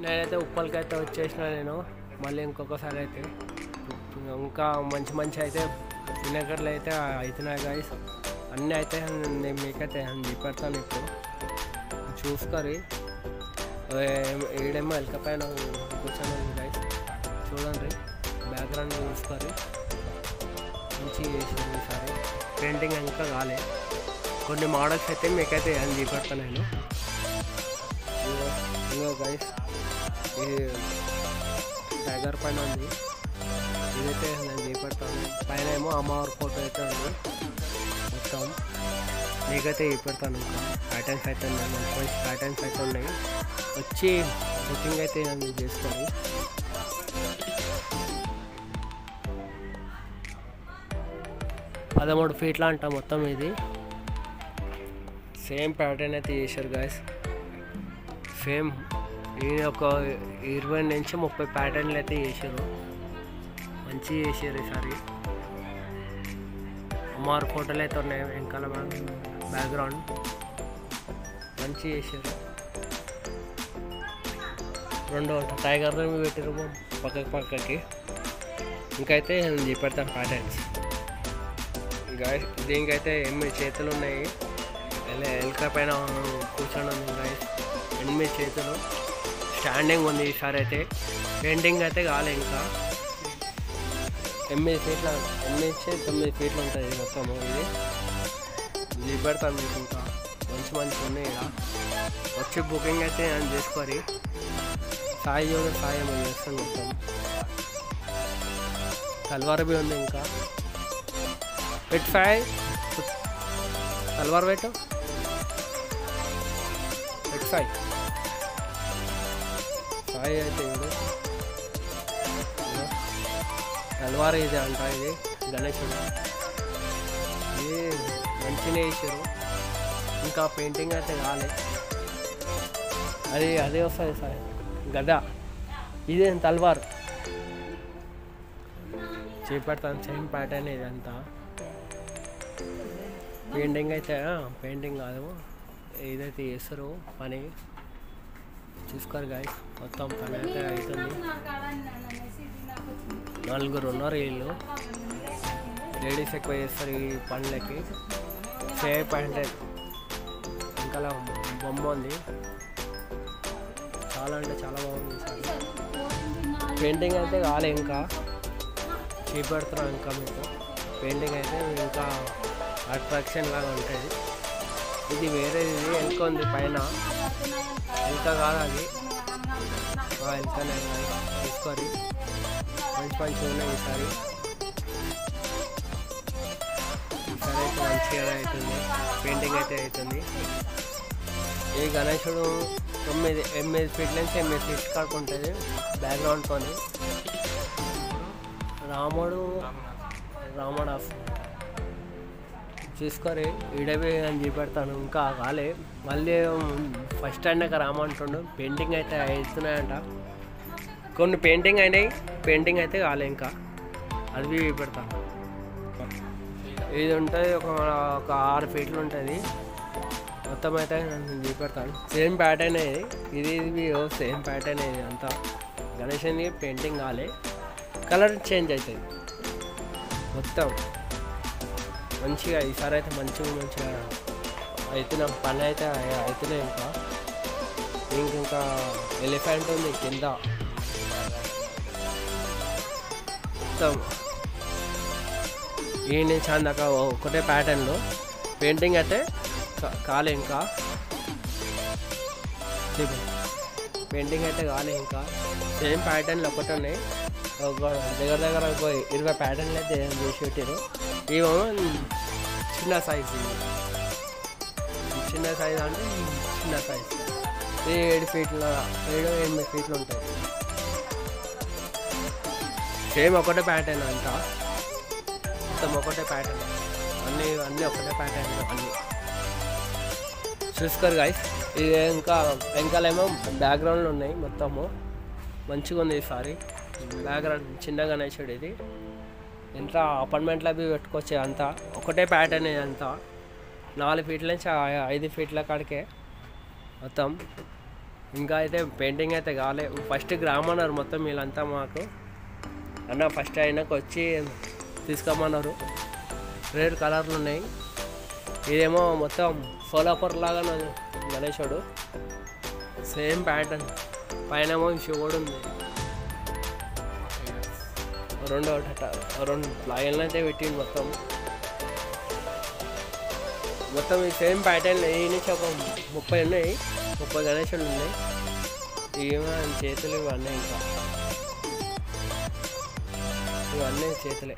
నేనైతే ఉప్పల్కి అయితే వచ్చేసిన నేను మళ్ళీ ఇంకొకసారి అయితే ఇంకా మంచి మంచి అయితే వినేకర్లు అయితే అవుతున్నాయి గాయస్. అన్నీ అయితే నేను మీకైతే చూపెడతాను ఇప్పుడు చూసుకొని. ఏడేమో ఎలక పైన కూర్చొని గాయస్ చూడండి, బ్యాక్గ్రౌండ్ చూసుకొని మంచిగా చేసింది ఈసారి. పెయింటింగ్ ఇంకా కాలే, కొన్ని మోడల్స్ అయితే మీకైతే చూపెడతాను నేను. ఇంకో గైస్ ఇది టైగర్ పైన ఉంది, ఇదైతే నేను చూపెడతాను. పైన ఏమో అమ్మవారి ఫోటో అయితే ఉంది మొత్తం, నీకైతే చూపెడతాను. ఇంకా ప్యాటర్న్స్ అయితే ఉన్నాయి, మంచి మంచి ప్యాటర్న్స్ అయితే ఉన్నాయి. వచ్చి బుకింగ్ అయితే చేసుకోండి. పదమూడు ఫీట్ల అంట మొత్తం. ఇది సేమ్ ప్యాటర్న్ అయితే చేశారు గాయస్, సేమ్. ఇది ఒక 20 నుంచి 30 ప్యాటర్న్లు అయితే చేశారు, మంచిగా చేశారు ఈసారి. అమ్మవారి ఫోటోలు అయితే ఉన్నాయి వెనకాల, బ్యాక్గ్రౌండ్ మంచిగా చేశారు. రెండు టైగర్ పెట్టారు పక్కకి. ఇంకైతే నేను చూపెడతాను ప్యాటర్న్స్. గాయస్ దీనికైతే 8 చేతులు ఉన్నాయి, ఎలక పైన కూర్చొని ఉంది గాయస్. 8 చేతులు స్టాండింగ్ ఉంది ఈసారి అయితే. పెయింటింగ్ అయితే కాలే ఇంకా. 8 ఫీట్ల 9 ఫీట్లు ఉంటుంది మొత్తము. ఇది చూపెడతాను మీకు, ఇంకా మంచి మంచి ఉన్నాయి. ఇలా వచ్చి బుకింగ్ అయితే నేను చేసుకోరి. సాయం చేస్తాను మొత్తం. తల్వార్ బి ఉంది ఇంకా. పెట్ 5 తల్వార్ పెట్టు, పెట్ 5 అయితే ఇది తల్వార్ ఇది అంట. ఇది గణేశుడు, ఇది మంచిగా వేసారు. ఇంకా పెయింటింగ్ అయితే కాలే, అదే వస్తుంది సార్ గద. ఇదే తల్వార్ చేపడతాను, సేమ్ ప్యాటర్న్ ఇదంతా. పెయింటింగ్ అయితే పెయింటింగ్ కాదు, ఏదైతే చేస్తారో పని చూసుకోరు గాయస్. మొత్తం పని అయితే అవుతుంది. 4 ఉన్నారు వీళ్ళు, లేడీస్ ఎక్కువ చేస్తారు ఈ పనులకి. సేమ్ ప్యాంటెడ్ ఇంకా బొమ్మ ఉంది, చాలా అంటే చాలా బాగుంది. పెయింటింగ్ అయితే కాలే ఇంకా, చూపెడుతున్నాం ఇంకా మీకు. పెయింటింగ్ అయితే ఇంకా అట్రాక్షన్ లాగా ఉంటుంది. ఇది వేరేది, ఇది వెనుక ఉంది పైన, వెనుక కాదు అది, వెనుకనే తీసుకోరి. మంచి మంచిగా ఉన్నాయి ఈసారి. అయితే మంచిగా అవుతుంది, పెయింటింగ్ అయితే అవుతుంది. ఈ గణేశుడు 8 ఫీట్ల నుంచి 8 ఫీట్ కాకు ఉంటుంది బ్యాక్గ్రౌండ్తో. రాముడు చూసుకొని ఈడవి అని చూపెడతాను. ఇంకా కాలే, మళ్ళీ ఫస్ట్ స్టాండ్ రామంటుండు. పెయింటింగ్ అయితే అవుతున్నాయంట, కొన్ని పెయింటింగ్ అయినాయి, పెయింటింగ్ అయితే కాలే ఇంకా, అది చూపెడతాను. ఇది ఉంటుంది ఒక 6 ఫీట్లు ఉంటుంది మొత్తం. అయితే నేను చూపెడతాను. సేమ్ ప్యాటర్న్ ఇది సేమ్ ప్యాటర్న్ ఇది అంతా. గణేశుని పెయింటింగ్ కాలే, కలర్ చేంజ్ అవుతుంది మొత్తం. మంచిగా ఈసారి అయితే మంచిగా అవుతున్న పని అయితే అవుతున్నాయి. ఇంకా ఎలిఫెంట్ ఉంది కింద మొత్తం. ఈ నుంచి అందాక ఒకటే ప్యాటర్న్లో పెయింటింగ్ అయితే కాలే ఇంకా. పెయింటింగ్ అయితే కాలే ఇంకా, సేమ్ ప్యాటర్న్లు ఒకటి ఉన్నాయి. దగ్గర 20 ప్యాటర్న్లు అయితే చేసి పెట్టారు. ఇవేమో చిన్న సైజు, చిన్న సైజు అంటే చిన్న సైజు. ఇది 7 ఫీట్ల 7-8 ఫీట్లు ఉంటుంది. సేమ్ ఒకటే ప్యాటర్న్ అంట, మొత్తం ఒకటే ప్యాటర్న్, అన్నీ ఒకటే ప్యాటర్న్ అన్నీ. చూసుకోరు గాయస్. ఇది ఇంకా వెనకాలేమో బ్యాక్గ్రౌండ్లు ఉన్నాయి మొత్తము, మంచిగా ఉంది ఈసారి. బ్యాక్గ్రౌండ్ చిన్న గణేశుడు. ఇది ఎంత అపార్ట్మెంట్లో అవి పెట్టుకోవచ్చు. అంతా ఒకటే ప్యాటర్న్ ఇదంతా. 4 ఫీట్ల నుంచి 5 ఫీట్ల కాడికే మొత్తం. ఇంకా అయితే పెయింటింగ్ అయితే కాలే. ఫస్ట్ గ్రామన్నారు మొత్తం వీళ్ళంతా మాకు. అన్న ఫస్ట్ అయినాక వచ్చి తీసుకోమన్నారు. రేర్ కలర్లు ఉన్నాయి. ఇదేమో మొత్తం సోలాపూర్ లాగా గణేశుడు, సేమ్ ప్యాటర్న్. పైనేమో శివుడు ఉంది. రెండు లైన్లు అయితే పెట్టింది మొత్తం ఈ సేమ్ ప్యాటర్న్. ఈ నుంచి ఒక 30 ఉన్నాయి, 30 గణేశులు ఉన్నాయి. ఇవన్నీ చేతులు, ఇవన్నీ చేతులే.